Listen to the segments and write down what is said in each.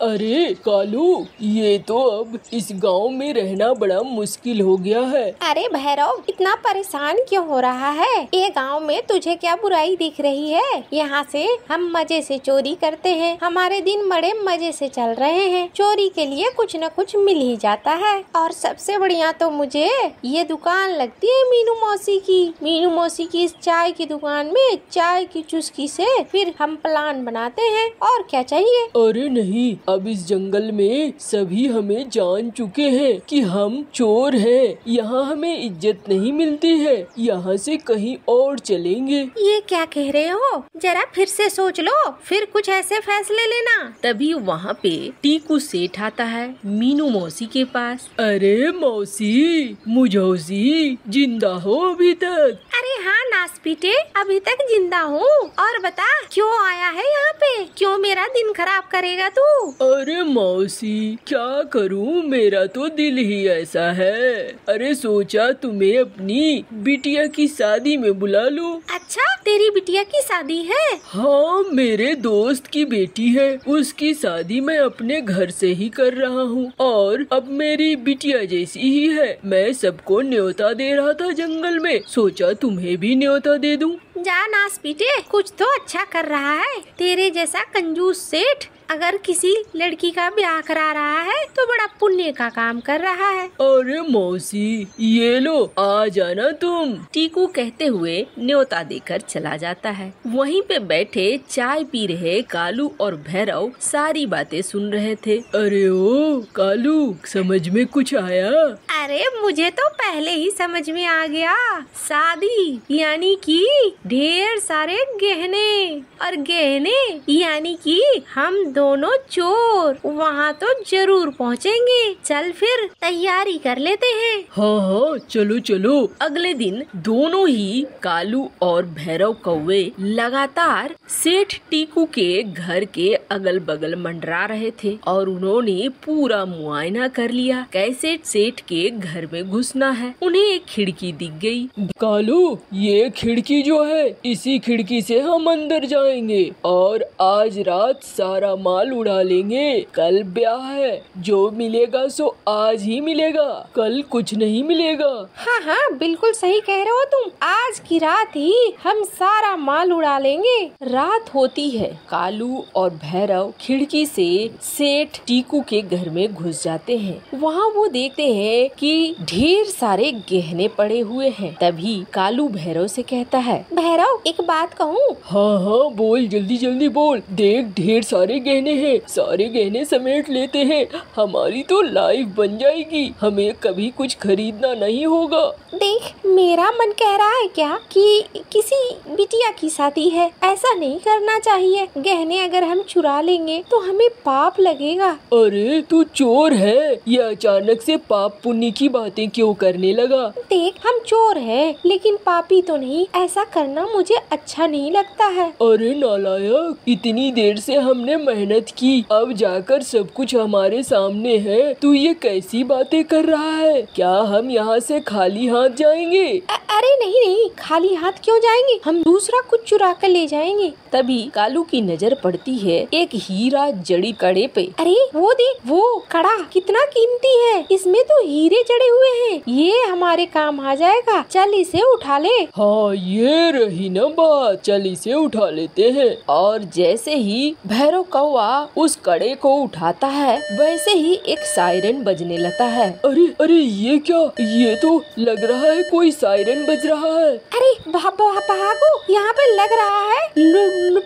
अरे कालू, ये तो अब इस गांव में रहना बड़ा मुश्किल हो गया है। अरे भैरव, इतना परेशान क्यों हो रहा है? ये गांव में तुझे क्या बुराई दिख रही है? यहाँ से हम मजे से चोरी करते हैं, हमारे दिन बड़े मजे से चल रहे हैं। चोरी के लिए कुछ न कुछ मिल ही जाता है। और सबसे बढ़िया तो मुझे ये दुकान लगती है मीनू मौसी की। मीनू मौसी की इस चाय की दुकान में चाय की चुस्की से फिर हम प्लान बनाते हैं। और क्या चाहिए? अरे नहीं, अब इस जंगल में सभी हमें जान चुके हैं कि हम चोर हैं। यहाँ हमें इज्जत नहीं मिलती है, यहाँ से कहीं और चलेंगे। ये क्या कह रहे हो? जरा फिर से सोच लो, फिर कुछ ऐसे फैसले लेना। तभी वहाँ पे टीकू सेठ आता है मीनू मौसी के पास। अरे मौसी, मुझौसी, जिंदा हो अभी तक? अरे हाँ नासपीटे, अभी तक जिंदा हूँ। और बता, क्यों आया है यहाँ पे? क्यों मेरा दिन खराब करेगा तू? अरे मौसी, क्या करूँ, मेरा तो दिल ही ऐसा है। अरे सोचा तुम्हें अपनी बिटिया की शादी में बुला लूं। अच्छा, तेरी बिटिया की शादी है? हाँ, मेरे दोस्त की बेटी है, उसकी शादी मैं अपने घर से ही कर रहा हूँ। और अब मेरी बिटिया जैसी ही है। मैं सबको न्योता दे रहा था जंगल में, सोचा तुम्हें भी न्योता दे दूं। जा नासपीटे, कुछ तो अच्छा कर रहा है। तेरे जैसा कंजूस सेठ अगर किसी लड़की का ब्याह करा रहा है तो बड़ा पुण्य का काम कर रहा है। अरे मौसी, ये लो, आ जाना तुम। टीकू कहते हुए न्योता देकर चला जाता है। वहीं पे बैठे चाय पी रहे कालू और भैरव सारी बातें सुन रहे थे। अरे ओ कालू, समझ में कुछ आया? अरे मुझे तो पहले ही समझ में आ गया। शादी यानी कि ढेर सारे गहने, और गहने यानी कि हम दोनों चोर वहाँ तो जरूर पहुँचेंगे। चल फिर तैयारी कर लेते हैं। हाँ हाँ, चलो चलो। अगले दिन दोनों ही कालू और भैरव कौवे लगातार सेठ टीकू के घर के अगल बगल मंडरा रहे थे और उन्होंने पूरा मुआयना कर लिया कैसे सेठ के घर में घुसना है। उन्हें एक खिड़की दिख गई। कालू, ये खिड़की जो है, इसी खिड़की से हम अंदर जाएंगे और आज रात सारा माल उड़ा लेंगे। कल ब्याह है, जो मिलेगा सो आज ही मिलेगा, कल कुछ नहीं मिलेगा। हाँ हाँ, बिल्कुल सही कह रहे हो तुम। आज की रात ही हम सारा माल उड़ा लेंगे। रात होती है। कालू और भैरव खिड़की से सेठ टीकू के घर में घुस जाते हैं। वहाँ वो देखते हैं कि ढेर सारे गहने पड़े हुए हैं। तभी कालू भैरव से कहता है, भैरव एक बात कहूँ? हाँ हाँ बोल, जल्दी जल्दी बोल। देख, ढेर सारे गहने हैं, सारे गहने समेट लेते हैं, हमारी तो लाइफ बन जाएगी, हमें कभी कुछ खरीदना नहीं होगा। देख, मेरा मन कह रहा है क्या कि किसी बिटिया की शादी है, ऐसा नहीं करना चाहिए। गहने अगर हम चुरा लेंगे तो हमें पाप लगेगा। अरे तू चोर है, ये अचानक से पाप पुण्य की बातें क्यों करने लगा? देख, हम चोर हैं लेकिन पापी तो नहीं। ऐसा करना मुझे अच्छा नहीं लगता है। अरे नालायक, इतनी देर से हमने मेहनत की, अब जाकर सब कुछ हमारे सामने है, तू ये कैसी बातें कर रहा है? क्या हम यहाँ से खाली हाथ जाएंगे? अरे नहीं नहीं, खाली हाथ क्यों जाएंगे? हम दूसरा कुछ चुरा कर ले जाएंगे। तभी कालू की नजर पड़ती है एक हीरा जड़ी कड़े पे। अरे वो देख, वो कड़ा कितना कीमती है, इसमें तो हीरे जड़े हुए हैं, ये हमारे काम आ जाएगा। चल इसे उठा ले। हाँ, ये रही ना बात, चल इसे उठा लेते हैं। और जैसे ही भैरव कौवा उस कड़े को उठाता है, वैसे ही एक सायरन बजने लगता है। अरे अरे, ये क्या? ये तो लग रहा है कोई सायरन बज रहा है। अरे भागो, यहाँ पे लग रहा है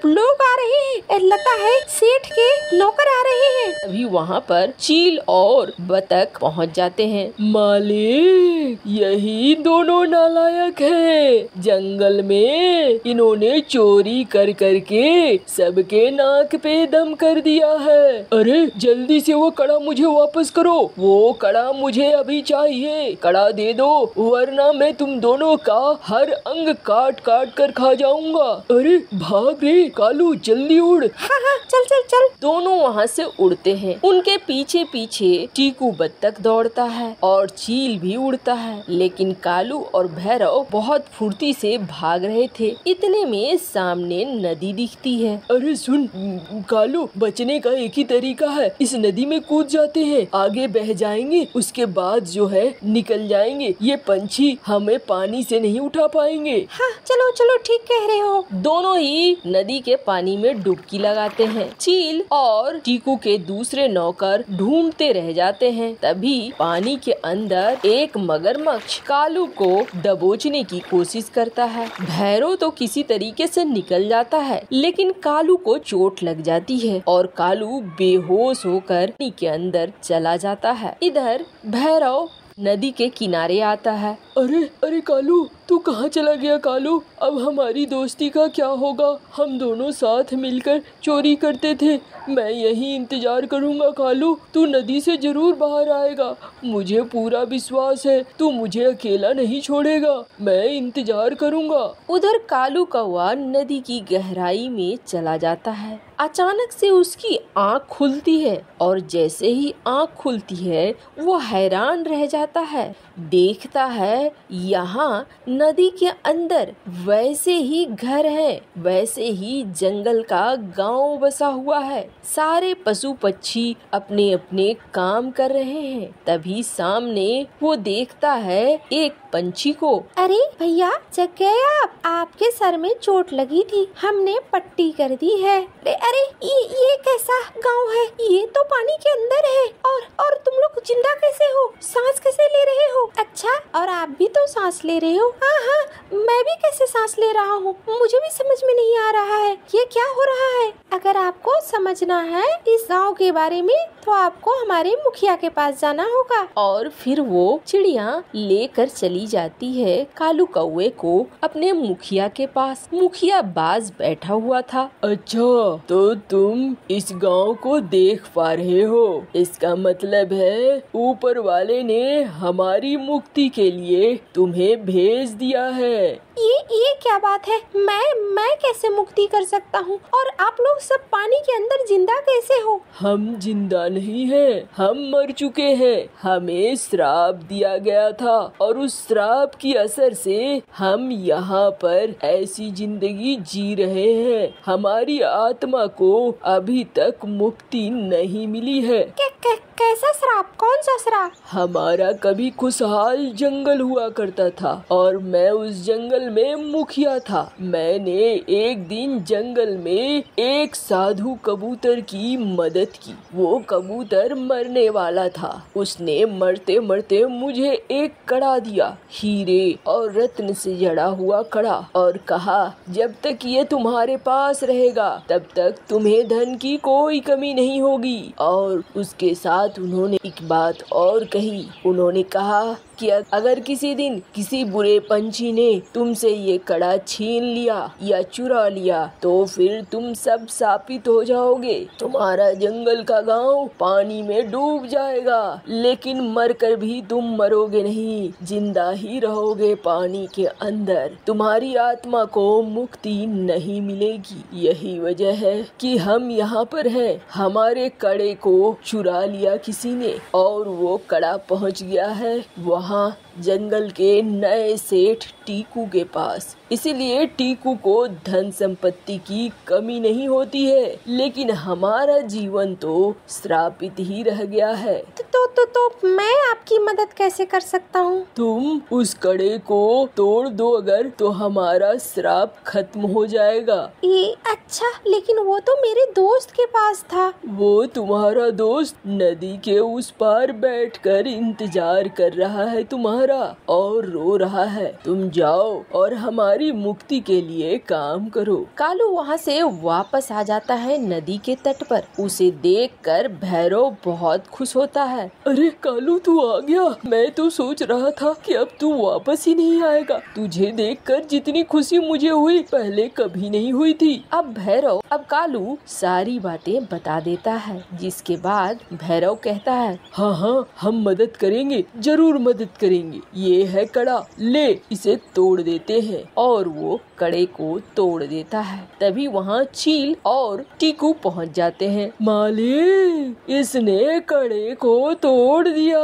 लोग आ रहे हैं, लगता है सेठ के नौकर आ रहे हैं। तभी वहाँ पर चील और बतख पहुँच जाते हैं। मालिक, यही दोनों नालायक हैं। जंगल में इन्होंने चोरी कर करके सबके नाक पे दम कर दिया है। अरे जल्दी से वो कड़ा मुझे वापस करो, वो कड़ा मुझे अभी चाहिए। कड़ा दे दो, वरना मैं तुम दोनों का हर अंग काट काट कर खा जाऊंगा। अरे भाग रे कालू, जल्दी उड़। हाँ हाँ, चल चल चल। दोनों वहाँ से उड़ते हैं। उनके पीछे पीछे टीकू बत्तख दौड़ता है और चील भी उड़ता है, लेकिन कालू और भैरव बहुत फुर्ती से भाग रहे थे। इतने में सामने नदी दिखती है। अरे सुन कालू, बचने का एक ही तरीका है, इस नदी में कूद जाते हैं, आगे बह जाएंगे, उसके बाद जो है निकल जाएंगे। ये पंछी हमें पानी से नहीं उठा पाएंगे। हाँ चलो चलो, ठीक कह रहे हो। दोनों ही नदी के पानी में डुबकी लगाते हैं। चील और टीकू के दूसरे नौकर ढूंढते रह जाते हैं। तभी पानी के अंदर एक मगरमच्छ कालू को दबोचने की कोशिश करता है। भैरव तो किसी तरीके से निकल जाता है, लेकिन कालू को चोट लग जाती है और कालू बेहोश होकर पानी के अंदर चला जाता है। इधर भैरव नदी के किनारे आता है। अरे अरे कालू, तू कहाँ चला गया कालू? अब हमारी दोस्ती का क्या होगा? हम दोनों साथ मिलकर चोरी करते थे। मैं यही इंतजार करूँगा कालू, तू नदी से जरूर बाहर आएगा। मुझे पूरा विश्वास है तू मुझे अकेला नहीं छोड़ेगा। मैं इंतजार करूँगा। उधर कालू कौवा नदी की गहराई में चला जाता है। अचानक से उसकी आँख खुलती है और जैसे ही आँख खुलती है वो हैरान रह जाता है। देखता है यहाँ नदी के अंदर वैसे ही घर है, वैसे ही जंगल का गांव बसा हुआ है। सारे पशु पक्षी अपने अपने काम कर रहे हैं। तभी सामने वो देखता है एक पंछी को। अरे भैया, जग गए आप? आपके सर में चोट लगी थी, हमने पट्टी कर दी है। अरे ये कैसा गांव है? ये तो पानी के अंदर है। और तुम लोग जिंदा कैसे हो? सांस कैसे ले रहे हो? अच्छा, और आप भी तो सांस ले रहे हो? हाँ हाँ, मैं भी कैसे सांस ले रहा हूँ, मुझे भी समझ में नहीं आ रहा है ये क्या हो रहा है। अगर आपको समझना है इस गांव के बारे में तो आपको हमारे मुखिया के पास जाना होगा। और फिर वो चिड़िया लेकर चली जाती है कालू कौवे को अपने मुखिया के पास। मुखिया बाज बैठा हुआ था। अच्छा, तो तुम इस गांव को देख पा रहे हो, इसका मतलब है ऊपर वाले ने हमारी मुक्ति के लिए तुम्हें भेज दिया है। ये क्या बात है? मैं कैसे मुक्ति कर सकता हूँ? और आप लोग सब पानी के अंदर जिंदा कैसे हो? हम जिंदा नहीं हैं, हम मर चुके हैं। हमें श्राप दिया गया था और उस श्राप की असर से हम यहाँ पर ऐसी जिंदगी जी रहे हैं। हमारी आत्मा को अभी तक मुक्ति नहीं मिली है। कैसा श्राप? कौन सा श्राप? हमारा कभी खुशहाल जंगल हुआ करता था और मैं उस जंगल में मुखिया था। मैंने एक दिन जंगल में एक साधु कबूतर की मदद की। वो कबूतर मरने वाला था। उसने मरते मरते मुझे एक कड़ा दिया, हीरे और रत्न से जड़ा हुआ कड़ा, और कहा जब तक ये तुम्हारे पास रहेगा तब तक तुम्हें धन की कोई कमी नहीं होगी। और उसके साथ उन्होंने एक बात और कही। उन्होंने कहा कि अगर किसी दिन किसी बुरे पंछी ने तुमसे ये कड़ा छीन लिया या चुरा लिया तो फिर तुम सब शापित हो जाओगे। तुम्हारा जंगल का गांव पानी में डूब जाएगा, लेकिन मरकर भी तुम मरोगे नहीं, जिंदा ही रहोगे पानी के अंदर। तुम्हारी आत्मा को मुक्ति नहीं मिलेगी। यही वजह है कि हम यहाँ पर हैं। हमारे कड़े को चुरा लिया किसी ने और वो कड़ा पहुँच गया है वहाँ जंगल के नए सेठ टीकू के पास। इसीलिए टीकू को धन संपत्ति की कमी नहीं होती है, लेकिन हमारा जीवन तो श्रापित ही रह गया है। तो मैं आपकी मदद कैसे कर सकता हूँ? तुम उस कड़े को तोड़ दो अगर, तो हमारा श्राप खत्म हो जाएगा। ये अच्छा, लेकिन वो तो मेरे दोस्त के पास था। वो तुम्हारा दोस्त नदी के उस पार बैठकर इंतजार कर रहा है तुम्हारा और रो रहा है। तुम जाओ और हमारी मुक्ति के लिए काम करो। कालू वहाँ से वापस आ जाता है नदी के तट पर। उसे देखकर भैरव बहुत खुश होता है। अरे कालू, तू आ गया। मैं तो सोच रहा था कि अब तू वापस ही नहीं आएगा। तुझे देखकर जितनी खुशी मुझे हुई पहले कभी नहीं हुई थी। अब कालू सारी बातें बता देता है, जिसके बाद भैरव कहता है हाँ, हम मदद करेंगे, जरूर मदद करेंगे। जाएंगे। ये है कड़ा, ले इसे तोड़ देते हैं। और वो कड़े को तोड़ देता है। तभी वहाँ चील और टीकू पहुँच जाते हैं। मालिक, इसने कड़े को तोड़ दिया।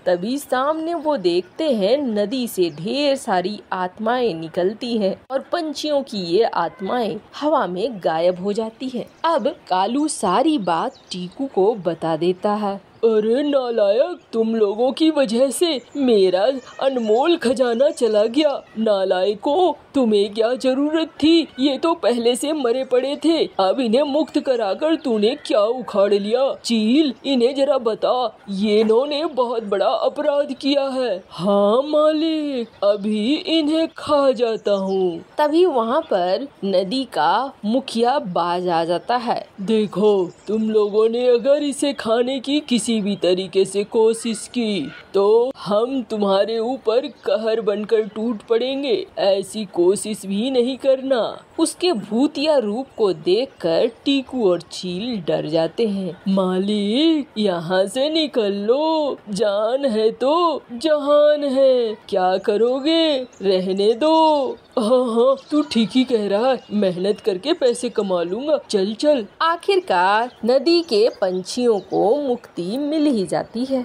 तभी सामने वो देखते हैं नदी से ढेर सारी आत्माएं निकलती हैं और पंछियों की ये आत्माएं हवा में गायब हो जाती हैं। अब कालू सारी बात टीकू को बता देता है। अरे नालायक, तुम लोगों की वजह से मेरा अनमोल खजाना चला गया। नालायकों, तुम्हें क्या जरूरत थी? ये तो पहले से मरे पड़े थे। अब इन्हें मुक्त कराकर तूने क्या उखाड़ लिया? चील, इन्हें जरा बता, ये इन्होंने बहुत बड़ा अपराध किया है। हाँ मालिक, अभी इन्हें खा जाता हूँ। तभी वहाँ पर नदी का मुखिया बाज आ जाता है। देखो, तुम लोगों ने अगर इसे खाने की किसी भी तरीके से कोशिश की तो हम तुम्हारे ऊपर कहर बनकर टूट पड़ेंगे। ऐसी कोशिश भी नहीं करना। उसके भूतिया रूप को देखकर टीकू और चील डर जाते हैं। मालिक, यहाँ से निकल लो, जान है तो जहान है। क्या करोगे? रहने दो। हाँ, तू ठीक ही कह रहा है। मेहनत करके पैसे कमा लूंगा। चल चल। आखिरकार नदी के पंछियों को मुक्ति मिल ही जाती है।